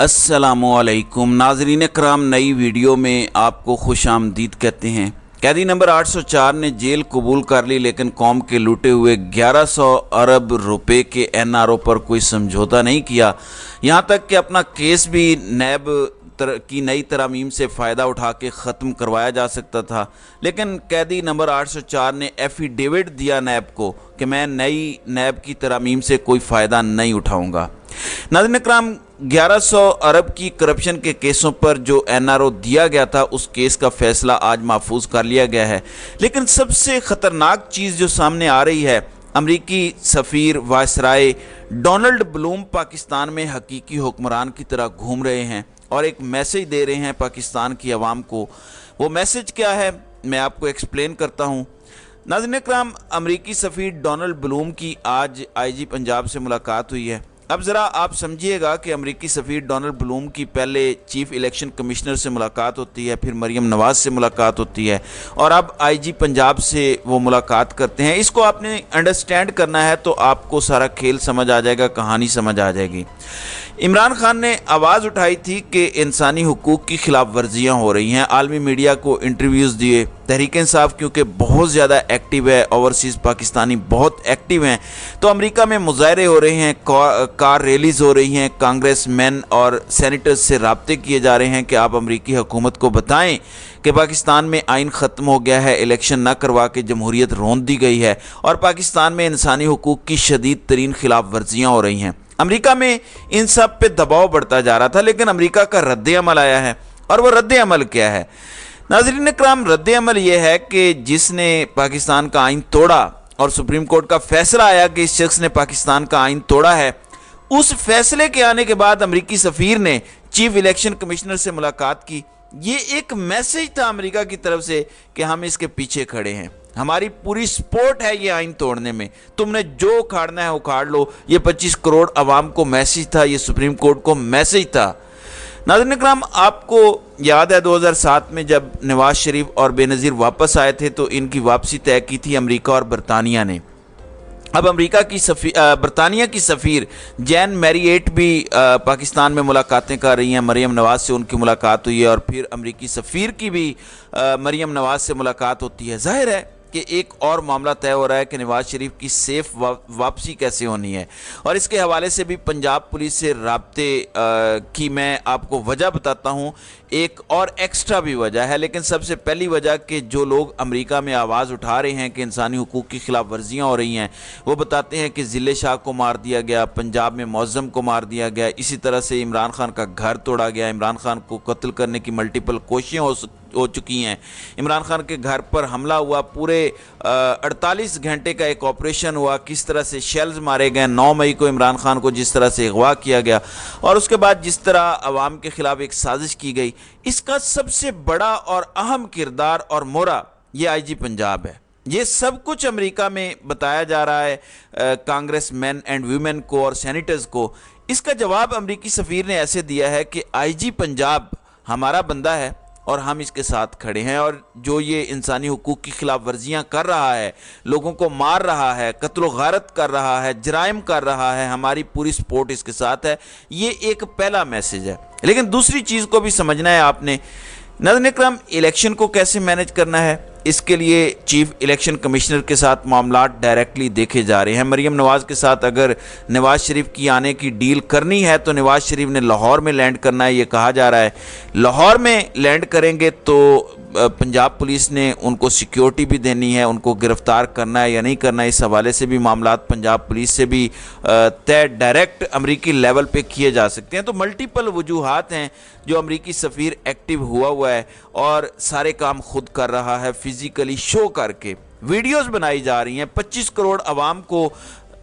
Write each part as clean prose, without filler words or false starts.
अस्सलामुअलैकुम नाजरीन कराम, नई वीडियो में आपको खुश आमदीद कहते हैं। कैदी नंबर 804 ने जेल कबूल कर ली, लेकिन कौम के लूटे हुए 1100 अरब रुपए के NRO पर कोई समझौता नहीं किया। यहाँ तक कि अपना केस भी नैब की नई तरमीम से फ़ायदा उठा के ख़त्म करवाया जा सकता था, लेकिन कैदी नंबर 804 ने एफिडेविट दिया नैब को कि मैं नई नैब की तरमीम से कोई फ़ायदा नहीं उठाऊँगा। नाज़रीन इकराम, 1100 अरब की करप्शन के केसों पर जो NRO दिया गया था, उस केस का फ़ैसला आज महफूज कर लिया गया है। लेकिन सबसे ख़तरनाक चीज़ जो सामने आ रही है, अमरीकी सफ़ीर वायसराय डोनाल्ड ब्लूम पाकिस्तान में हकीकी हुक्मरान की तरह घूम रहे हैं और एक मैसेज दे रहे हैं पाकिस्तान की आवाम को। वो मैसेज क्या है, मैं आपको एक्सप्लेन करता हूँ। नाज़रीन इकराम, अमरीकी सफ़ीर डोनाल्ड ब्लूम की आज IG पंजाब से मुलाकात हुई है। अब ज़रा आप समझिएगा कि अमरीकी सफ़ीर डोनाल्ड ब्लूम की पहले चीफ़ इलेक्शन कमिश्नर से मुलाकात होती है, फिर मरियम नवाज़ से मुलाकात होती है और अब IG पंजाब से वो मुलाकात करते हैं। इसको आपने अंडरस्टैंड करना है तो आपको सारा खेल समझ आ जाएगा, कहानी समझ आ जाएगी। इमरान खान ने आवाज़ उठाई थी कि इंसानी हुकूक की खिलाफ वर्जियाँ हो रही हैं, आलमी मीडिया को इंटरव्यूज़ दिए। तहरीक इंसाफ क्योंकि बहुत ज़्यादा एक्टिव है, ओवरसीज़ पाकिस्तानी बहुत एक्टिव हैं, तो अमेरिका में मुजाहरे हो रहे हैं, कार रैलीज़ हो रही हैं, कांग्रेस मैन और सेनेटर्स से राब्ते किए जा रहे हैं कि आप अमरीकी हुकूमत को बताएं कि पाकिस्तान में आइन ख़त्म हो गया है, इलेक्शन ना करवा के जमहूरियत रोंद दी गई है और पाकिस्तान में इंसानी हुकूक की शदीद तरीन खिलाफ वर्जियाँ हो रही हैं। अमेरिका में इन सब पे दबाव बढ़ता जा रहा था, लेकिन अमेरिका का रद्द अमल आया है। और वो रद्द अमल क्या है नाज़रीन इकराम? रद्द अमल ये है कि जिसने पाकिस्तान का आइन तोड़ा और सुप्रीम कोर्ट का फैसला आया कि इस शख्स ने पाकिस्तान का आइन तोड़ा है, उस फैसले के आने के बाद अमरीकी सफ़ीर ने चीफ इलेक्शन कमिश्नर से मुलाकात की। ये एक मैसेज था अमेरिका की तरफ से कि हम इसके पीछे खड़े हैं, हमारी पूरी सपोर्ट है ये आइन तोड़ने में, तुमने जो उखाड़ना है उखाड़ लो। ये 25 करोड़ अवाम को मैसेज था, ये सुप्रीम कोर्ट को मैसेज था। नाज़रीन इकराम, आपको याद है 2007 में जब नवाज शरीफ और बेनज़ीर वापस आए थे तो इनकी वापसी तय की थी अमेरिका और बरतानिया ने। अब बरतानिया की सफ़ीर जैन मैरिएट भी पाकिस्तान में मुलाकातें कर रही हैं। मरियम नवाज़ से उनकी मुलाकात हुई है और फिर अमरीकी सफ़ीर की भी मरियम नवाज़ से मुलाकात होती है। जाहिर है कि एक और मामला तय हो रहा है कि नवाज़ शरीफ की सेफ वापसी कैसे होनी है, और इसके हवाले से भी पंजाब पुलिस से राब्ते की मैं आपको वजह बताता हूँ। एक और एक्स्ट्रा भी वजह है, लेकिन सबसे पहली वजह कि जो लोग अमेरिका में आवाज़ उठा रहे हैं कि इंसानी हुकूक की खिलाफ वर्जियाँ हो रही हैं, वो बताते हैं कि ज़िले शाह को मार दिया गया, पंजाब में मौज़म को मार दिया गया, इसी तरह से इमरान खान का घर तोड़ा गया, इमरान खान को कत्ल करने की मल्टीपल कोशिशें हो चुकी हैं, इमरान खान के घर पर हमला हुआ, पूरे 48 घंटे का एक ऑपरेशन हुआ, किस तरह से शेल्स मारे गए, 9 मई को इमरान खान को जिस तरह से अगवा किया गया और उसके बाद जिस तरह अवाम के ख़िलाफ़ एक साजिश की गई, इसका सबसे बड़ा और अहम किरदार और मोहरा ये IG पंजाब है। ये सब कुछ अमेरिका में बताया जा रहा है कांग्रेस मैन एंड वीमेन को और सेनेटर्स को। इसका जवाब अमरीकी सफ़ीर ने ऐसे दिया है कि IG पंजाब हमारा बंदा है और हम इसके साथ खड़े हैं, और जो ये इंसानी हुकूक की खिलाफ वर्जियाँ कर रहा है, लोगों को मार रहा है, कत्ल गारत कर रहा है, जराइम कर रहा है, हमारी पूरी सपोर्ट इसके साथ है। ये एक पहला मैसेज है। लेकिन दूसरी चीज़ को भी समझना है आपने। नाज़रीन इकराम, इलेक्शन को कैसे मैनेज करना है, इसके लिए चीफ इलेक्शन कमिश्नर के साथ मामलात डायरेक्टली देखे जा रहे हैं। मरियम नवाज़ के साथ अगर नवाज़ शरीफ की आने की डील करनी है तो नवाज़ शरीफ ने लाहौर में लैंड करना है, ये कहा जा रहा है। लाहौर में लैंड करेंगे तो पंजाब पुलिस ने उनको सिक्योरिटी भी देनी है, उनको गिरफ़्तार करना है या नहीं करना है, इस हवाले से भी मामलात पंजाब पुलिस से भी तय डायरेक्ट अमरीकी लेवल पे किए जा सकते हैं। तो मल्टीपल वजूहात हैं जो अमरीकी सफ़ीर एक्टिव हुआ है और सारे काम खुद कर रहा है, फिज़िकली शो करके वीडियोस बनाई जा रही हैं। 25 करोड़ आवाम को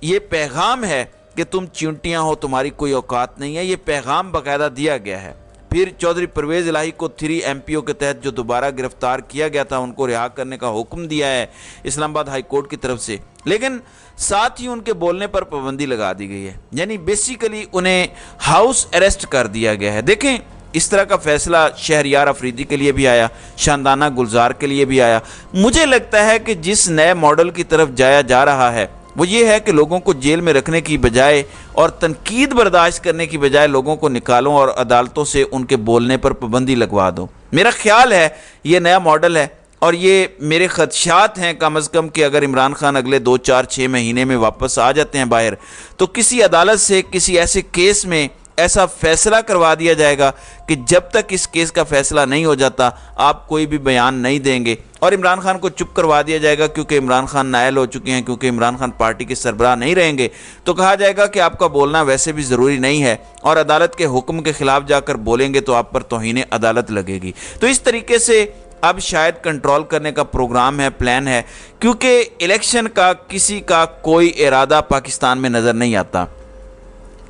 ये पैगाम है कि तुम चींटियाँ हो, तुम्हारी कोई औकात नहीं है, ये पैगाम बाकायदा दिया गया है। फिर चौधरी परवेज़ इलाही को 3 MPO के तहत जो दोबारा गिरफ्तार किया गया था, उनको रिहा करने का हुक्म दिया है इस्लामाबाद हाई कोर्ट की तरफ से, लेकिन साथ ही उनके बोलने पर पाबंदी लगा दी गई है, यानी बेसिकली उन्हें हाउस अरेस्ट कर दिया गया है। देखें, इस तरह का फैसला शहरियार अफरीदी के लिए भी आया, शानदाना गुलजार के लिए भी आया। मुझे लगता है कि जिस नए मॉडल की तरफ जाया जा रहा है वो ये है कि लोगों को जेल में रखने की बजाय और तनकीद बर्दाश्त करने की बजाय लोगों को निकालो और अदालतों से उनके बोलने पर पाबंदी लगवा दो। मेरा ख्याल है ये नया मॉडल है और ये मेरे खदशात हैं कम अज़ कम कि अगर इमरान खान अगले 2, 4, 6 महीने में वापस आ जाते हैं बाहर, तो किसी अदालत से किसी ऐसे केस में ऐसा फैसला करवा दिया जाएगा कि जब तक इस केस का फैसला नहीं हो जाता आप कोई भी बयान नहीं देंगे, और इमरान खान को चुप करवा दिया जाएगा क्योंकि इमरान खान नायल हो चुके हैं, क्योंकि इमरान खान पार्टी के सरबराह नहीं रहेंगे, तो कहा जाएगा कि आपका बोलना वैसे भी ज़रूरी नहीं है और अदालत के हुक्म के ख़िलाफ़ जाकर बोलेंगे तो आप पर तौहीन अदालत लगेगी। तो इस तरीके से अब शायद कंट्रोल करने का प्रोग्राम है, प्लान है, क्योंकि इलेक्शन का किसी का कोई इरादा पाकिस्तान में नज़र नहीं आता।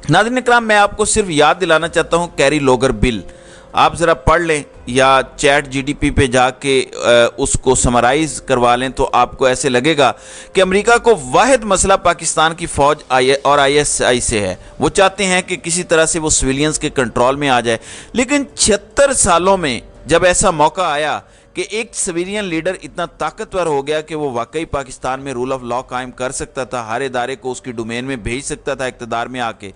नाज़रीन इकराम, मैं आपको सिर्फ याद दिलाना चाहता हूँ कैरी लोगर बिल, आप ज़रा पढ़ लें या चैट जीडीपी पे जाके उसको समराइज़ करवा लें तो आपको ऐसे लगेगा कि अमेरिका को वाहिद मसला पाकिस्तान की फ़ौज और ISI से है। वो चाहते हैं कि किसी तरह से वो सिविलियंस के कंट्रोल में आ जाए, लेकिन 76 सालों में जब ऐसा मौका आया कि एक सिविलियन लीडर इतना ताकतवर हो गया कि वो वाकई पाकिस्तान में रूल ऑफ लॉ कायम कर सकता था, हर इदारे को उसकी डोमेन में भेज सकता था इक़्तिदार में आके,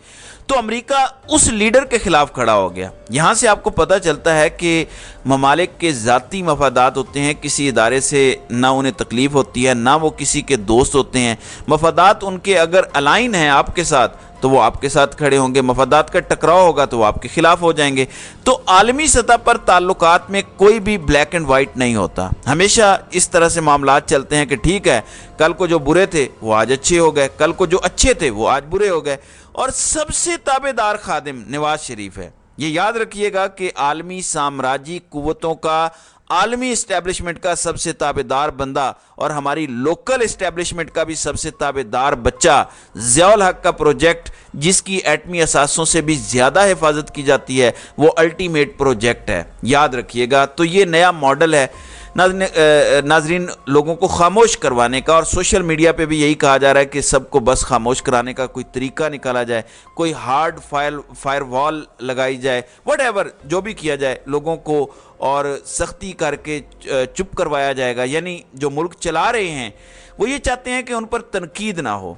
तो अमेरिका उस लीडर के ख़िलाफ़ खड़ा हो गया। यहाँ से आपको पता चलता है कि ममालिक के ज़ाती मफादात होते हैं, किसी इदारे से ना उन्हें तकलीफ़ होती है, ना वो किसी के दोस्त होते हैं। मफादात उनके अगर अलाइन हैं आपके साथ तो वो आपके साथ खड़े होंगे, मफादात का टकराव होगा तो वो आपके खिलाफ हो जाएंगे। तो आलमी सतह पर ताल्लुकात में कोई भी ब्लैक एंड वाइट नहीं होता, हमेशा इस तरह से मामलात चलते हैं कि ठीक है कल को जो बुरे थे वो आज अच्छे हो गए, कल को जो अच्छे थे वो आज बुरे हो गए। और सबसे ताबेदार खादिम नवाज शरीफ है। ये याद रखिएगा कि आलमी साम्राज्य कुव्वतों का, आलमी इस्टेब्लिशमेंट का सबसे ताबेदार बंदा और हमारी लोकल इस्टेब्लिशमेंट का भी सबसे ताबेदार बच्चा ज़ियाउल हक का प्रोजेक्ट, जिसकी एटमी असासों से भी ज़्यादा हिफाजत की जाती है, वो अल्टीमेट प्रोजेक्ट है, याद रखिएगा। तो ये नया मॉडल है नाजरीन लोगों को खामोश करवाने का, और सोशल मीडिया पे भी यही कहा जा रहा है कि सबको बस खामोश कराने का कोई तरीका निकाला जाए, कोई हार्ड फायर वॉल लगाई जाए, व्हाटएवर जो भी किया जाए लोगों को और सख्ती करके चुप करवाया जाएगा। यानी जो मुल्क चला रहे हैं वो ये चाहते हैं कि उन पर तनकीद ना हो।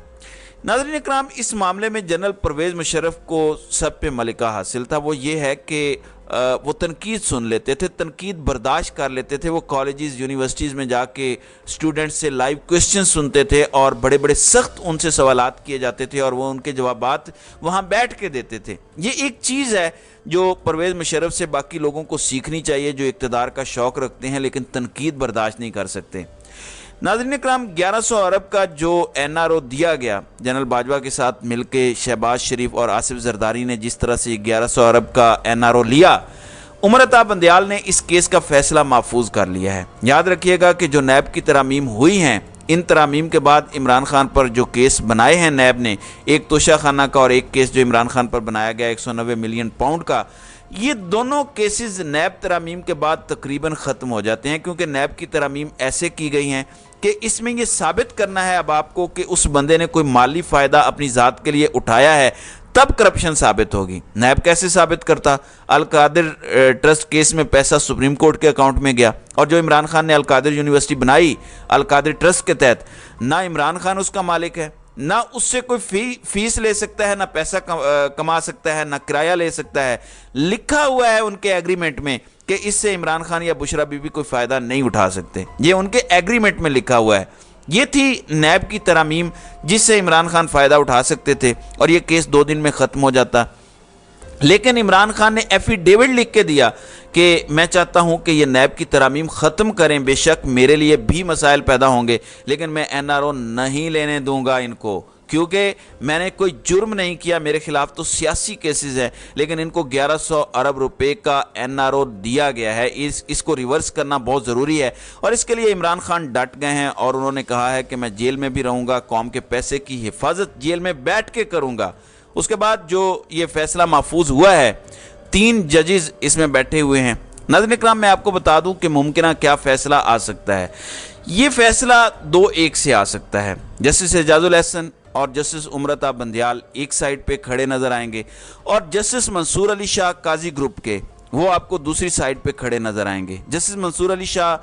नाज़रीन इकराम, इस मामले में जनरल परवेज़ मुशर्रफ को सब पे मलिका हासिल था। वो ये है कि वो तनकीद सुन लेते थे, तनकीद बर्दाश्त कर लेते थे। वो कॉलेजेस यूनिवर्सिटीज़ में जाके स्टूडेंट्स से लाइव क्वेश्चन सुनते थे और बड़े बड़े सख्त उनसे सवालात किए जाते थे और वो उनके जवाबात वहाँ बैठ के देते थे। ये एक चीज़ है जो परवेज़ मुशर्रफ से बाकी लोगों को सीखनी चाहिए, जो इक़्तिदार का शौक़ रखते हैं लेकिन तनकीद बर्दाश्त नहीं कर सकते। नाज़रीन इकराम, 1100 अरब का जो NRO दिया गया जनरल बाजवा के साथ मिलके शहबाज शरीफ और आसिफ जरदारी ने जिस तरह से 1100 अरब का NRO लिया, उमर अता बंदयाल ने इस केस का फैसला महफूज कर लिया है। याद रखिएगा कि जो नैब की तरामीम हुई हैं, इन तरामीम के बाद इमरान खान पर जो केस बनाए हैं नैब ने, एक तोशा खाना का और एक केस जो इमरान खान पर बनाया गया 190 मिलियन पाउंड का, ये दोनों केसेस नैब तरामीम के बाद तकरीबन ख़त्म हो जाते हैं, क्योंकि नैब की तरामीम ऐसे की गई हैं कि इसमें ये साबित करना है अब आपको कि उस बंदे ने कोई माली फ़ायदा अपनी ज़ात के लिए उठाया है, तब करप्शन साबित होगी। नैब कैसे साबित करता? अल-कादिर ट्रस्ट केस में पैसा सुप्रीम कोर्ट के अकाउंट में गया, और जो इमरान खान ने अल-कादिर यूनिवर्सिटी बनाई अल-कादिर ट्रस्ट के तहत, ना इमरान खान उसका मालिक है, ना उससे कोई फीस ले सकता है, ना पैसा कमा सकता है, ना किराया ले सकता है। लिखा हुआ है उनके एग्रीमेंट में कि इससे इमरान खान या बुशरा बीबी कोई फ़ायदा नहीं उठा सकते, ये उनके एग्रीमेंट में लिखा हुआ है। ये थी नैब की तरामीम जिससे इमरान खान फ़ायदा उठा सकते थे और ये केस 2 दिन में ख़त्म हो जाता। लेकिन इमरान खान ने एफिडेविट लिख के दिया कि मैं चाहता हूं कि ये नैब की तरामीम ख़त्म करें, बेशक मेरे लिए भी मसाइल पैदा होंगे, लेकिन मैं NRO नहीं लेने दूंगा इनको, क्योंकि मैंने कोई जुर्म नहीं किया, मेरे खिलाफ तो सियासी केसेस हैं, लेकिन इनको 1100 अरब रुपए का NRO दिया गया है, इसको रिवर्स करना बहुत ज़रूरी है। और इसके लिए इमरान खान डट गए हैं और उन्होंने कहा है कि मैं जेल में भी रहूँगा, कौम के पैसे की हिफाजत जेल में बैठ के करूँगा। उसके बाद जो ये फैसला महफूज हुआ है, 3 जजेस इसमें बैठे हुए हैं। नाज़रीन इकराम, मैं आपको बता दूं कि मुमकिन क्या फ़ैसला आ सकता है। ये फ़ैसला 2-1 से आ सकता है। जस्टिस एजाजुल एहसन और जस्टिस उमर अता बंदयाल एक साइड पे खड़े नज़र आएंगे और जस्टिस मंसूर अली शाह काजी ग्रुप के वो आपको दूसरी साइड पे खड़े नज़र आएंगे। जस्टिस मंसूर अली शाह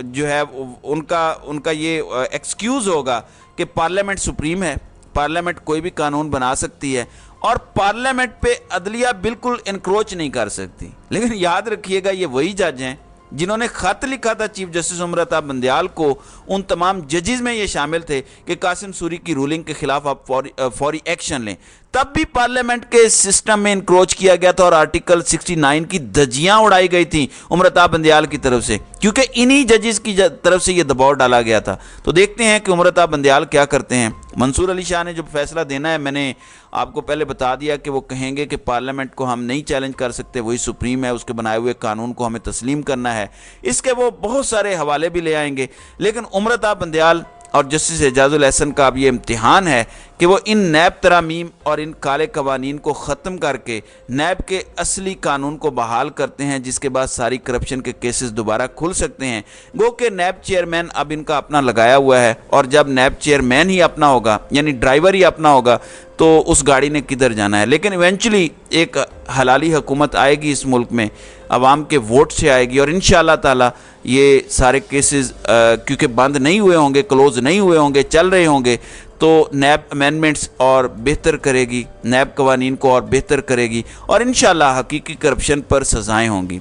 जो है उनका ये एक्सक्यूज़ होगा کہ पार्लियामेंट सुप्रीम है, पार्लियामेंट कोई भी कानून बना सकती है और पार्लियामेंट पे अदलिया बिल्कुल इनक्रोच नहीं कर सकती। लेकिन याद रखिएगा ये वही जज हैं जिन्होंने ख़त लिखा था चीफ जस्टिस उमर अता बंदयाल को, उन तमाम जजेस में ये शामिल थे कि कासिम सूरी की रूलिंग के खिलाफ आप फौरी एक्शन लें। तब भी पार्लियामेंट के सिस्टम में इंक्रोच किया गया था और आर्टिकल 69 की धज्जियां उड़ाई गई थी उमर अता बंदयाल की तरफ से, क्योंकि इन्हीं जजेस की तरफ से ये दबाव डाला गया था। तो देखते हैं कि उमर अता बंदयाल क्या करते हैं। मंसूर अली शाह ने जो फैसला देना है, मैंने आपको पहले बता दिया कि वो कहेंगे कि पार्लियामेंट को हम नहीं चैलेंज कर सकते, वही सुप्रीम है, उसके बनाए हुए कानून को हमें तस्लीम करना है। इसके वो बहुत सारे हवाले भी ले आएंगे। लेकिन उमर अता बंदयाल और जस्टिस एजाजुल एहसन का अब ये इम्तिहान है कि वो इन नैब तरामीम और इन काले कवानीन को ख़त्म करके नैब के असली कानून को बहाल करते हैं, जिसके बाद सारी करप्शन के केसेस दोबारा खुल सकते हैं। गो के नैब चेयरमैन अब इनका अपना लगाया हुआ है, और जब नैब चेयरमैन ही अपना होगा, यानी ड्राइवर ही अपना होगा, तो उस गाड़ी ने किधर जाना है। लेकिन इवेंचुअली एक हलाली हुकूमत आएगी इस मुल्क में, आवाम के वोट से आएगी, और इंशाअल्लाह ताला ये सारे केसेस क्योंकि बंद नहीं हुए होंगे, क्लोज़ नहीं हुए होंगे, चल रहे होंगे, तो नैब अमेंडमेंट्स और बेहतर करेगी, नैब कवानीन को और बेहतर करेगी, और इंशाअल्लाह हकीकी करप्शन पर सज़ाएँ होंगी।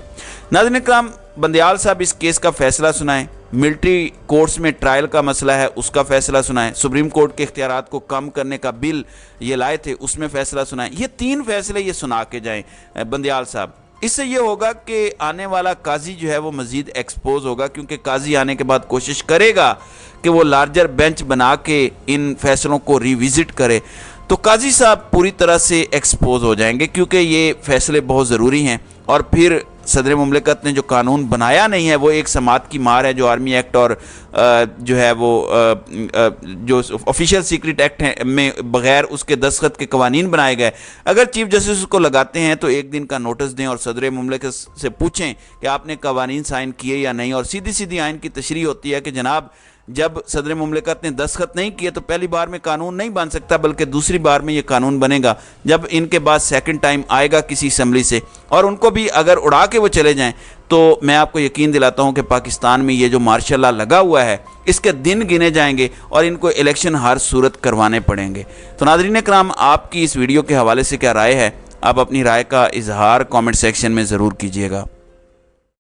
नाज़रीन इकराम, बंदयाल साहब इस केस का फ़ैसला सुनाएं, मिलिट्री कोर्ट्स में ट्रायल का मसला है उसका फ़ैसला सुनाएं, सुप्रीम कोर्ट के इख्तियारात को कम करने का बिल ये लाए थे उसमें फ़ैसला सुनाएं। ये 3 फैसले ये सुना के जाएं बंदयाल साहब। इससे ये होगा कि आने वाला काजी जो है वो मज़ीद एक्सपोज होगा, क्योंकि काजी आने के बाद कोशिश करेगा कि वो लार्जर बेंच बना के इन फैसलों को रिविज़िट करे। तो काजी साहब पूरी तरह से एक्सपोज हो जाएंगे, क्योंकि ये फ़ैसले बहुत ज़रूरी हैं। और फिर सदर मुमलिकत ने जो कानून बनाया नहीं है वो एक समात की मार है, जो आर्मी एक्ट और जो है वो जो ऑफिशियल सीक्रेट एक्ट है में बग़ैर उसके दस्तखत के कवानीन बनाए गए। अगर चीफ जस्टिस उसको लगाते हैं तो 1 दिन का नोटिस दें और सदर मुमलिकत से पूछें कि आपने कवानीन साइन किए या नहीं। और सीधी सीधी आइन की तशरीह होती है कि जनाब, जब सदर मुमलिकत ने दस्तखत नहीं किए तो पहली बार में कानून नहीं बन सकता, बल्कि दूसरी बार में ये कानून बनेगा जब इनके बाद सेकंड टाइम आएगा किसी असम्बली से। और उनको भी अगर उड़ा के वो चले जाएं तो मैं आपको यकीन दिलाता हूं कि पाकिस्तान में ये जो मार्शल लॉ लगा हुआ है इसके दिन गिने जाएंगे और इनको इलेक्शन हर सूरत करवाने पड़ेंगे। तो नाज़रीन इकराम, आपकी इस वीडियो के हवाले से क्या राय है? आप अपनी राय का इजहार कमेंट सेक्शन में ज़रूर कीजिएगा।